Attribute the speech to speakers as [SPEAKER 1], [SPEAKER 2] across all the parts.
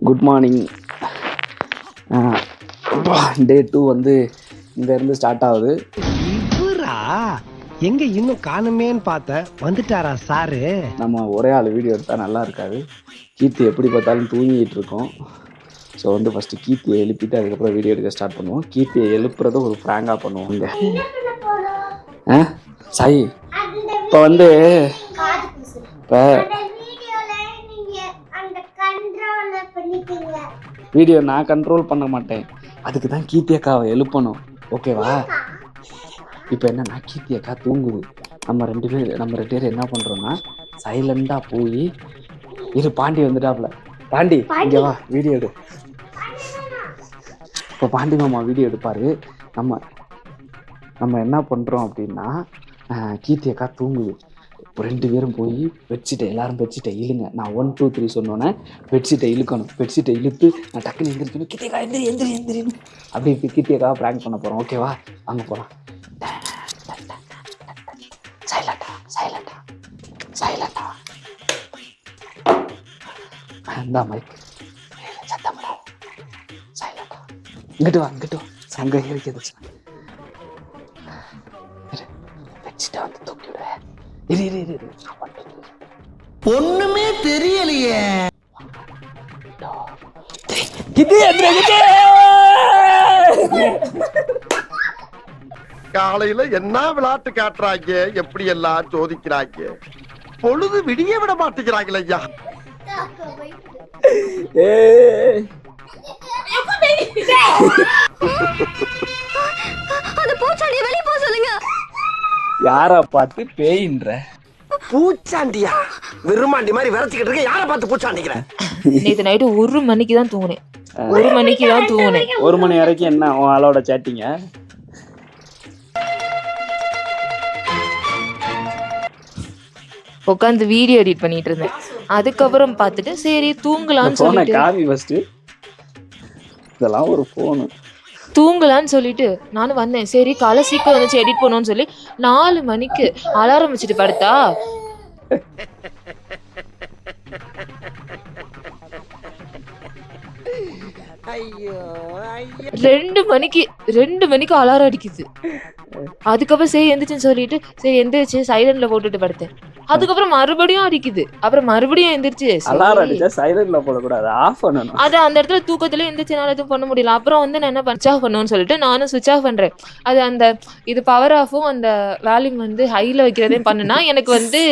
[SPEAKER 1] Good morning. டே 2 வந்து இங்கேருந்து start ஆகுது.
[SPEAKER 2] இவரா எங்க இன்னும் காணுமேன்னு பார்த்தேன், வந்துட்டாரா சாரு?
[SPEAKER 1] நம்ம ஒரே ஆள் வீடியோ எடுத்தால் நல்லா இருக்காது. கீர்த்தி எப்படி பார்த்தாலும் தூங்கிட்டு இருக்கோம். ஸோ வந்து ஃபஸ்ட்டு கீர்த்தியை எழுப்பிட்டு அதுக்கப்புறம் வீடியோ எடுக்க ஸ்டார்ட் பண்ணுவோம். கீர்த்தியை எழுப்புறத ஒரு ஃப்ராங்காக பண்ணுவோம். இங்கே சாய் இப்போ வந்து இப்போ வீடியோ நான் கண்ட்ரோல் பண்ண மாட்டேன். அதுக்கு தான் கீர்த்தி அக்காவை எழுப்பணும். ஓகேவா? இப்போ என்னன்னா கீர்த்தி அக்கா தூங்குது. நம்ம ரெண்டு பேர் என்ன பண்ணுறோன்னா சைலண்டாக போய் இரு பாண்டி வந்துட்டாப்புல. பாண்டி இங்கே வா வீடியோ எடு. இப்போ பாண்டி மாமா வீடியோ எடுப்பார். நம்ம என்ன பண்ணுறோம் அப்படின்னா கீர்த்தி அக்கா தூங்குது. ரெண்டு பேரும் போய் பெட்ஷீட்டை எல்லாரும் பெட்ஷீட்டை இழுங்க. நான் 1 2 3 சொன்னோன்னே பெட்ஷீட்டை இழுக்கணும். பெட்ஷீட்டை இழுத்து நான் டக்குன்னு எந்திரிக்கணும். கீர்த்தியக்கா எந்திரின்னு அப்படி கீர்த்தியக்கா ப்ராங்க் பண்ண போகிறோம். ஓகேவா? வாங்க போகலாம். சைலண்டா அந்த மைக் சத்தம்டா. சைலண்டா இங்கிட்டு வா சங்க இருக்கிறது. பெட்ஷீட்டை வந்து தூக்கி விடுவேன். இரு
[SPEAKER 2] ஒண்ணுமே தெரியலையே.
[SPEAKER 3] காலையில என்ன விளையாட்டு காட்டுறாங்க, எப்படி எல்லாம் சோதிக்கிறாங்க. பொழுது விடிய விட மாட்டேங்கிறாங்களே ஐயா.
[SPEAKER 1] யாரா பார்த்து பேயின்ற?
[SPEAKER 3] பூச்சாண்டியா? விருமாண்டி மாதிரி விரச்சிக்கிட்டு இருக்க. யாரை பார்த்து பூச்சாண்டிக்கிற?
[SPEAKER 4] நேற்று நைட்டு 1 மணிக்கு தான் தூங்குனேன். 1
[SPEAKER 1] மணி வரைக்கும் என்ன ஆளோட சேட்டிங்க?
[SPEAKER 4] உட்காந்து வீடியோ எடிட் பண்ணிட்டு இருந்தேன். அதுக்கப்புறம் பார்த்துட்டு சரி தூங்கலான்னு சொல்லிட்டு
[SPEAKER 1] காமி ஃபர்ஸ்ட். இதெல்லாம் ஒரு போன்.
[SPEAKER 4] தூங்கலான்னு சொல்லிட்டு நானும் வந்தேன். சரி காலை சீக்கிரம் வந்துச்சு எடிட் பண்ணுவோன்னு சொல்லி 4 மணிக்கு அலாரம் வச்சுட்டு படுத்தா ரெண்டு மணிக்கு அலாரம் அடிக்குது. அதுக்கப்புறம் சரி எந்திரிச்சுன்னு சொல்லிட்டு சரி எந்திரிச்சு சைலண்ட்ல போட்டுட்டு படுத்தேன். அதுக்கப்புறம் மறுபடியும் அடிக்குது. அப்புறம் மறுபடியும் எந்திரிச்சு
[SPEAKER 1] அலாரம் அடிச்சா சைலண்ட்ல போடக்கூடாது, ஆஃப் பண்ணணும்.
[SPEAKER 4] அது அந்த இடத்துல தூக்கத்துல எந்திரிச்சனால எதுவும் பண்ண முடியல. அப்புறம் வந்து நான் என்ன சுவிட்ச் ஆஃப் பண்ணுவேன்னு சொல்லிட்டு நானும் சுவிட்ச் ஆஃப் பண்றேன். அது அந்த இது பவர் ஆஃபும் அந்த வால்யூம் வந்து ஹைல வைக்கிறதையும் பண்ணுனா எனக்கு வந்து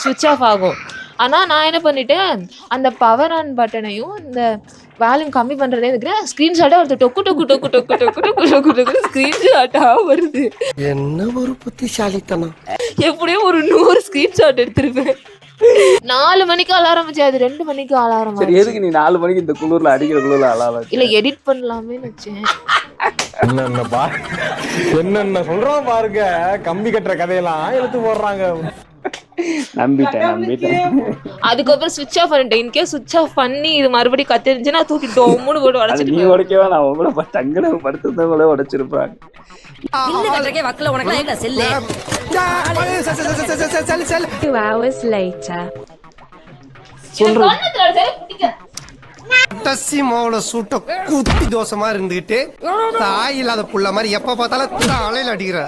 [SPEAKER 4] சுவிட்ச் ஆஃப் ஆகும். ஆனா நான் என்ன பண்ணிட்டேன், அந்த பவர் ஆன் பட்டனையும் இந்த வால்யூம் கம்மி பண்றதே இருக்கிறேன். ஸ்கிரீன்ஷாட்டா வருது. டொக்கு டொக்கு டொக்கு டொக்கு டொக்கு டொக்கு டொக்கு டொக்கு ஸ்கிரீன்ஷாட்டா வருது.
[SPEAKER 3] என்ன ஒரு புத்திசாலித்தனம்.
[SPEAKER 4] எப்படியும் ஒரு 100 ஸ்கிரீன்ஷாட் எடுத்திருப்பேன். 4 மணிக்கு அலாரம் வச்சு அது 2 மணிக்கு அலாரம்.
[SPEAKER 1] சரி எதுக்கு நீ 4 மணிக்கு இந்த குளிர்ல அடிக்கிற குளிர்ல அலாரம்?
[SPEAKER 4] இல்ல எடிட் பண்ணலாமேன்னு வச்சேன்.
[SPEAKER 5] என்னென்ன சொல்றோம் பாருங்க. கம்பி கட்டுற கதையெல்லாம் எடுத்து போடுறாங்க.
[SPEAKER 1] நம்பிட்டேன்.
[SPEAKER 4] அதுக்கப்புறம் சுவிட்ச் ஆஃப் பண்ணிட்டேன். இன்கேஸ் சுவிட்ச் ஆஃப் பண்ணி இது மறுபடியும் கத்திருந்துச்சுன்னா தூக்கி டொம்முன்னு போட்டு உடைச்சிட்டு.
[SPEAKER 1] நீ உடைக்கவா? நான் உங்களை தங்கன படுத்துறவங்களே உடைச்சிருப்பாங்க.
[SPEAKER 2] குத்தி தோசமா இருந்துகிட்டு தாய் இல்லாத புள்ள மாதிரி எப்ப பார்த்தாலும் தலையில அடிக்கிற.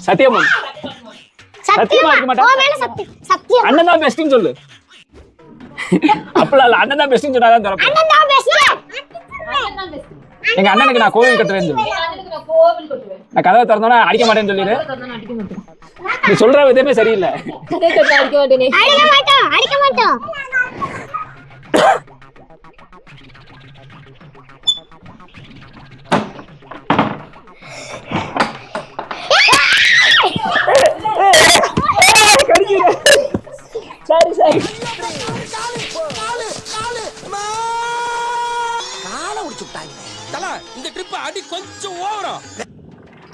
[SPEAKER 1] சத்தியமா இருக்க மாட்டேன். அண்ணன் தான் பெஸ்ட்னு சொல்லு. அப்பலாம் இல்ல, அண்ணன் தான் பெஸ்ட்னு சொன்னாதான் தரப்பேன். எங்க அண்ணனுக்கு நான் கோவில் கட்டுறேன்னு சொல்லு. நான் கதவை திறந்தோன்னா அடிக்க மாட்டேன்னு சொல்லிடு. நீ சொல்ற விதமே சரியில்லை.
[SPEAKER 6] அடிக்க மாட்டோம்.
[SPEAKER 1] சரி
[SPEAKER 2] இந்த ட்ரிப் அடி கொஞ்சம் ஓவரா.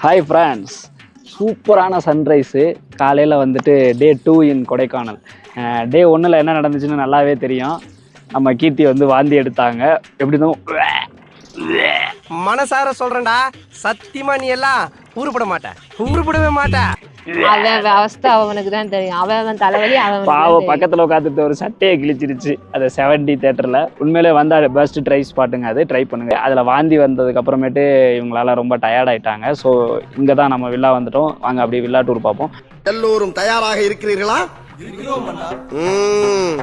[SPEAKER 1] Hi friends. சூப்பரான சன்ரைஸு. காலையில் வந்துட்டு டே 2 இன் கொடைக்கானல். டே 1ல் என்ன நடந்துச்சுன்னு நல்லாவே தெரியும். நம்ம கீர்த்தி வந்து வாந்தி எடுத்தாங்க. எப்படி இருந்தோம்
[SPEAKER 2] மனசார சொல்றேன்டா, சத்தியமா நீ எல்லாம் உருப்பட உருப்படவே மாட்ட.
[SPEAKER 4] அவன் அவஸ்தை அவனுக்கு தான் தெரியும். அவன் தலைவலி அவன்
[SPEAKER 1] பாவம் பக்கத்தில் உட்காந்துட்டு ஒரு சட்டையை கிழிச்சிருச்சு. அது 70 தேட்டரில். உண்மையிலே வந்தால் பெஸ்ட் ட்ரை ஸ்பாட்டுங்க, அது ட்ரை பண்ணுங்க. அதில் வாந்தி வந்ததுக்கு அப்புறமேட்டு இவங்களால ரொம்ப டயர்ட் ஆயிட்டாங்க. ஸோ இங்கே தான் நம்ம வில்லா வந்துட்டோம். வாங்க அப்படியே வில்லா டூர் பார்ப்போம்.
[SPEAKER 3] எல்லோரும் தயாராக இருக்கிறீர்களா?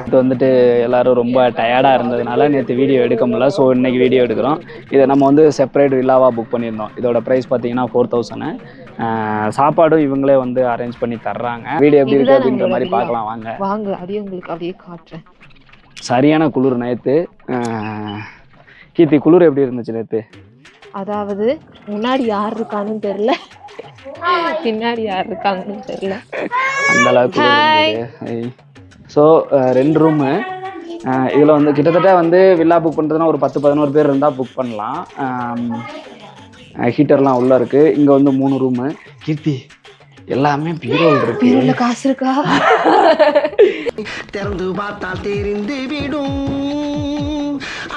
[SPEAKER 1] இது வந்துட்டு எல்லாரும் ரொம்ப டயர்டாக இருந்ததுனால நேற்று வீடியோ எடுக்க முடியல. ஸோ இன்னைக்கு வீடியோ எடுக்கிறோம். இதை நம்ம வந்து செப்பரேட் வில்லாவாக புக் பண்ணியிருந்தோம். இதோட ப்ரைஸ் பார்த்தீங்கன்னா 4000. சாப்பாடும் இவங்களே வந்து அரேஞ்ச் பண்ணி தர்றாங்க. வீடியோ எப்படி இருக்குது அப்படின்ற மாதிரி பார்க்கலாம் வாங்க.
[SPEAKER 4] அப்படியே உங்களுக்கு அப்படியே காட்டுறேன்.
[SPEAKER 1] சரியான குளிர் நேற்று. கீர்த்தி, குளிர் எப்படி இருந்துச்சு நேற்று?
[SPEAKER 4] அதாவது முன்னாடி யார் இருக்கான்னு தெரியல, பின்னாடி யார் இருக்காங்கன்னு தெரியல,
[SPEAKER 1] அந்த அளவுக்கு. So 2 room. இதில் வந்து கிட்டத்தட்ட வந்து வில்லா புக் பண்ணுறதுனா ஒரு 10-11 பேர் இருந்தால் புக் பண்ணலாம். ஹீட்டர்லாம் உள்ளே இருக்குது. இங்கே வந்து 3 ரூமு. கீர்த்தி, எல்லாமே பீரோல் இருக்கு.
[SPEAKER 4] பீரோல காசு இருக்கா?
[SPEAKER 3] திறந்து பார்த்தால் தெரிந்து விடும்,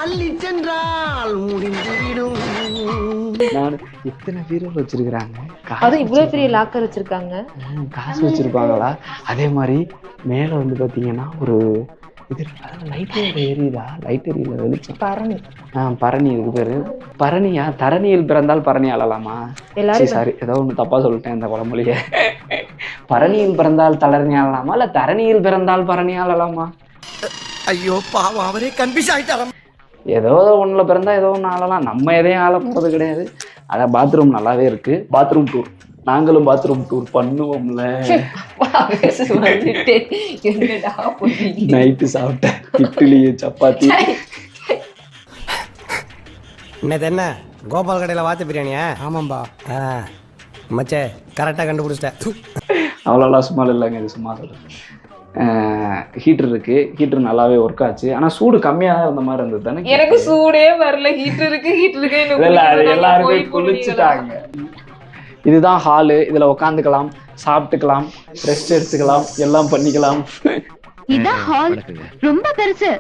[SPEAKER 3] அள்ளி சென்றால் முடிந்து விடும்.
[SPEAKER 1] நான் எத்தனை பீரோல் வச்சிருக்கிறாங்க.
[SPEAKER 4] அதுவும் இவ்வளவு பெரிய லாக்கர் வச்சிருக்காங்க.
[SPEAKER 1] காசு வச்சிருப்பாங்களா? அதே மாதிரி மேலே வந்து பார்த்தீங்கன்னா ஒரு இது லைட் எரியுதா? லைட் எரியல, வெளிச்சம்.
[SPEAKER 4] பரணி.
[SPEAKER 1] பரணி இருக்கு பேரு. பரணியா? தரணியில் பிறந்தால் பரணி ஆளலாமா? சாரி, ஏதோ ஒன்று தப்பா சொல்லிட்டேன் இந்த குழம்புலையே. பரணியில் பிறந்தால் தளர்னி ஆளலாமா இல்ல தரணியில் பிறந்தால் பரணி ஆளலாமா?
[SPEAKER 3] ஐயோ பாவம், அவரே கன்ஃபியூஸ் ஆயிட்டாராம்.
[SPEAKER 1] ஏதோ ஒண்ணுல பிறந்தா ஏதோ ஒன்று ஆளலாம். நம்ம எதையும் ஆள போறது கிடையாது. அதான் பாத்ரூம் நல்லாவே இருக்கு. பாத்ரூம் டூர் நாங்களும் பாத்ரூம் டூர் பண்ணுவோம்ல. நைட்டு சாப்பிட்டேன் இட்லி சப்பாத்தி.
[SPEAKER 2] இன்னது என்ன கோபால் கடையில் வாத்து பிரியாணியா? ஆமாம்பா. மச்சே கரெக்டாக கண்டுபிடிச்சிட்டேன்.
[SPEAKER 1] அவ்வளோலாம் சும்மா இல்லைங்க, இது சும்மா சொல்கிறேன். ஹீட்டர் இருக்கு. ஹீட்டர் நல்லாவே ஒர்க் ஆச்சு. ஆனால் சூடு கம்மியாக தான் இருந்த மாதிரி இருந்தது தானே?
[SPEAKER 4] எனக்கு சூடே வரல. ஹீட்டர் இருக்கு.
[SPEAKER 1] எல்லாருமே குளிச்சுட்டாங்க. இதுதான் ஹாலு. இதில் உட்காந்துக்கலாம், சாப்பிட்டுக்கலாம், ரெஸ்ட் எடுத்துக்கலாம், எல்லாம் பண்ணிக்கலாம்.
[SPEAKER 6] இதான் ஹால். ரொம்ப பெருசு.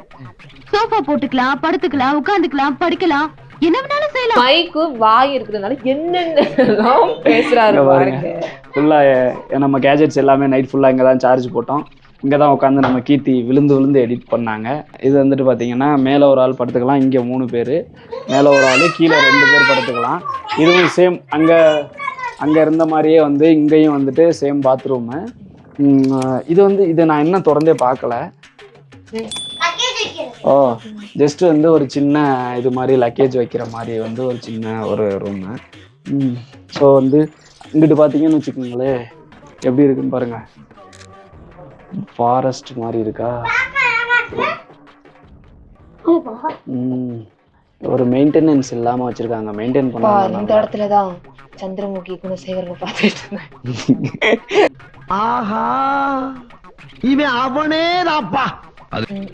[SPEAKER 6] சோஃபா போட்டுக்கலாம், படுத்துக்கலாம், உட்காந்துக்கலாம், படிக்கலாம், என்ன வேணாலும் செய்யலாம்.
[SPEAKER 4] மைக்கு வாய் இருக்கிறதுனால என்னென்னலாம் பேசுறாரு பாருங்க.
[SPEAKER 1] ஃபுல்லா நம்ம கேஜெட்ஸ் எல்லாமே நைட் ஃபுல்லா இங்கே தான் சார்ஜ் போட்டோம். இங்கே தான் உட்காந்து நம்ம கீர்த்தி விழுந்து எடிட் பண்ணாங்க. இது வந்துட்டு பார்த்தீங்கன்னா மேலே ஒரு ஆள் படுத்துக்கலாம், இங்கே 3 பேர், மேலே ஒரு ஆள், கீழே 2 பேர் படுத்துக்கலாம். இதுவும் சேம் அங்கே இருந்த மாதிரியே வந்து இங்கேயும் வந்துட்டு சேம் பாத்ரூமு. இது நான் இன்னும் திறந்தே பார்க்கல. ஓ, ஜஸ்ட் வந்து ஒரு சின்ன இது மாதிரி லக்கேஜ் வைக்கிற மாதிரி வந்து ஒரு சின்ன ஒரு ரூமு. ஸோ வந்து இங்கிட்டு பார்த்தீங்கன்னு வச்சுக்கோங்களேன், எப்படி இருக்குன்னு பாருங்க. ஃபாரஸ்ட் மாதிரி இருக்கா? ஒரு மெயின்டெனன்ஸ் இல்லாம வச்சிருக்காங்க. மெயின்டைன் பண்ணாங்க.
[SPEAKER 4] இந்த இடத்துல தான் சந்திரமுகி குணசேகரனை பார்த்துட்டு இருந்தேன்.
[SPEAKER 3] ஆஹா, இவன் அவனே தாப்பா.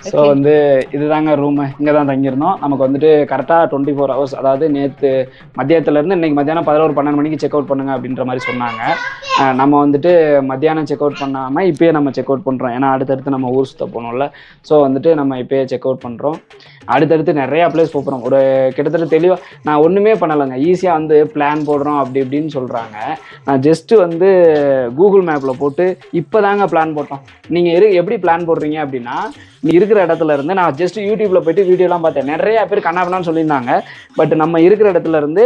[SPEAKER 1] ஸோ வந்து இதுதாங்க ரூமு. இங்கே தான் தங்கியிருந்தோம். நமக்கு வந்துட்டு கரெக்டாக 24 hours, அதாவது நேற்று மதியத்துலேருந்து இன்னைக்கு மத்தியானம் 11-12 மணிக்கு செக் அவுட் பண்ணுங்க அப்படின்ற மாதிரி சொன்னாங்க. நம்ம வந்துட்டு மத்தியானம் செக் அவுட் பண்ணாமல் இப்போயே நம்ம செக் அவுட் பண்ணுறோம். ஏன்னா அடுத்தடுத்து நம்ம ஊர் சுற்ற போகணும்ல. ஸோ வந்துட்டு நம்ம இப்போயே செக் அவுட் பண்ணுறோம். அடுத்தடுத்து நிறையா பிளேஸ் போகிறோம். ஒரு கிட்டத்தட்ட தெளிவாக நான் ஒன்றுமே பண்ணலைங்க. ஈஸியாக வந்து பிளான் போடுறோம் அப்படி இப்படின்னு சொல்கிறாங்க. நான் ஜஸ்ட்டு வந்து கூகுள் மேப்பில் போட்டு இப்போ தாங்க பிளான் போட்டோம். நீங்கள் எப்படி பிளான் போடுறீங்க அப்படின்னா, நீ இருக்கிற இடத்துல இருந்து நான் ஜஸ்ட் யூடியூப்ல போயிட்டு வீடியோலாம் பார்த்தேன். நிறைய பேர் கண்ணாபண்ணான்னு சொல்லியிருந்தாங்க. பட் நம்ம இருக்கிற இடத்துல இருந்து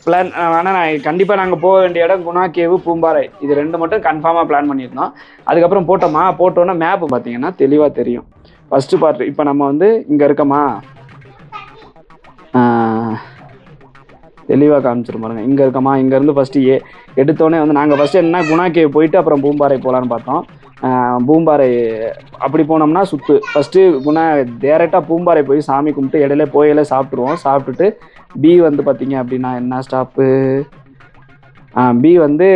[SPEAKER 1] பிளான், ஆனால் நான் கண்டிப்பாக நாங்கள் போக வேண்டிய இடம் குணா கேவு, பூம்பாறை, இது 2 மட்டும் கன்ஃபார்மாக பிளான் பண்ணியிருந்தோம். அதுக்கப்புறம் போட்டோன்னா மேப்பு பார்த்தீங்கன்னா தெளிவாக தெரியும். ஃபஸ்ட்டு பார்ட் இப்போ நம்ம வந்து இங்கே இருக்கோமா, தெளிவாக காமிச்சிரும் பாருங்க. இங்கே இருக்கோமா, இங்கேருந்து ஃபஸ்ட்டு எடுத்தோடனே வந்து நாங்கள் ஃபஸ்ட்டு என்ன குணா கேவ் போயிட்டு அப்புறம் பூம்பாறை போகலான்னு பார்த்தோம். பூம்பாறை அப்படி போனோம்னா சுற்று ஃபஸ்ட்டு டேரெக்டாக பூம்பாறை போய் சாமி கும்பிட்டு இடையில போயில சாப்பிட்ருவோம். சாப்பிட்டுட்டு பி வந்து பார்த்திங்க அப்படின்னா என்ன ஸ்டாப்பு, பி வந்து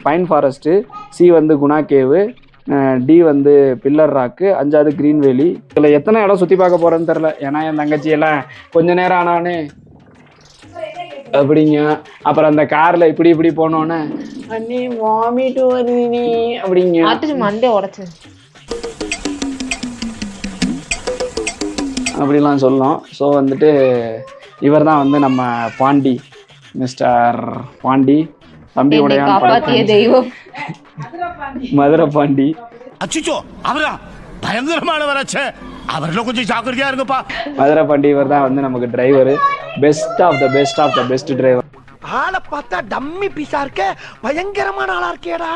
[SPEAKER 1] பைன் ஃபாரஸ்ட்டு, சி வந்து குணா கேவு, டி வந்து பில்லர் ராக்கு, 5வது க்ரீன் வேலி. இதில் எத்தனை இடம் சுற்றி பார்க்க போகிறேன்னு தெரில. ஏன்னா என் தங்கச்சி எல்லாம் கொஞ்ச நேரம் ஆனானே அப்படிங்க. அப்புறம் அந்த கார்ல இப்படி இப்படி போனோன்னே அண்ணி வாமிட் வருது நீ அப்படிங்க.
[SPEAKER 4] ஆட்டு மண்டே உடச்சு
[SPEAKER 1] அப்படிலாம் சொல்லலாம். ஸோ வந்துட்டு இவர் தான் வந்து நம்ம பாண்டி, மிஸ்டர் பாண்டி, தம்பி
[SPEAKER 4] என்னை
[SPEAKER 1] உடையான்
[SPEAKER 4] காப்பாத்திய தெய்வம்.
[SPEAKER 1] மதுரை பாண்டி.
[SPEAKER 7] அச்சுச்சோ அவரா பயங்கரமானவராச்சே, அவர்ல கொஞ்சம் ஜாக்கிரதையா இருங்கப்பா.
[SPEAKER 1] மதுரை பாண்டி இவர் தான் வந்து நமக்கு driver, best of the best driver.
[SPEAKER 3] ஆளை பார்த்தா டம்மி பீஸா இருக்க, பயங்கரமான ஆளா இருக்கேடா.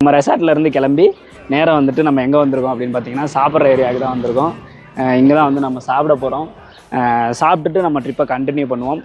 [SPEAKER 1] நம்ம ரெசார்ட்ல இருந்து கிளம்பி நேரம் வந்துட்டு நம்ம எங்கே வந்திருக்கோம் அப்படின்னு பார்த்தீங்கன்னா சாப்பிட்ற ஏரியாவுக்கு தான் வந்திருக்கோம். இங்கே தான் வந்து நம்ம சாப்பிட போகிறோம். சாப்பிட்டுட்டு நம்ம ட்ரிப்பை கண்டினியூ பண்ணுவோம்.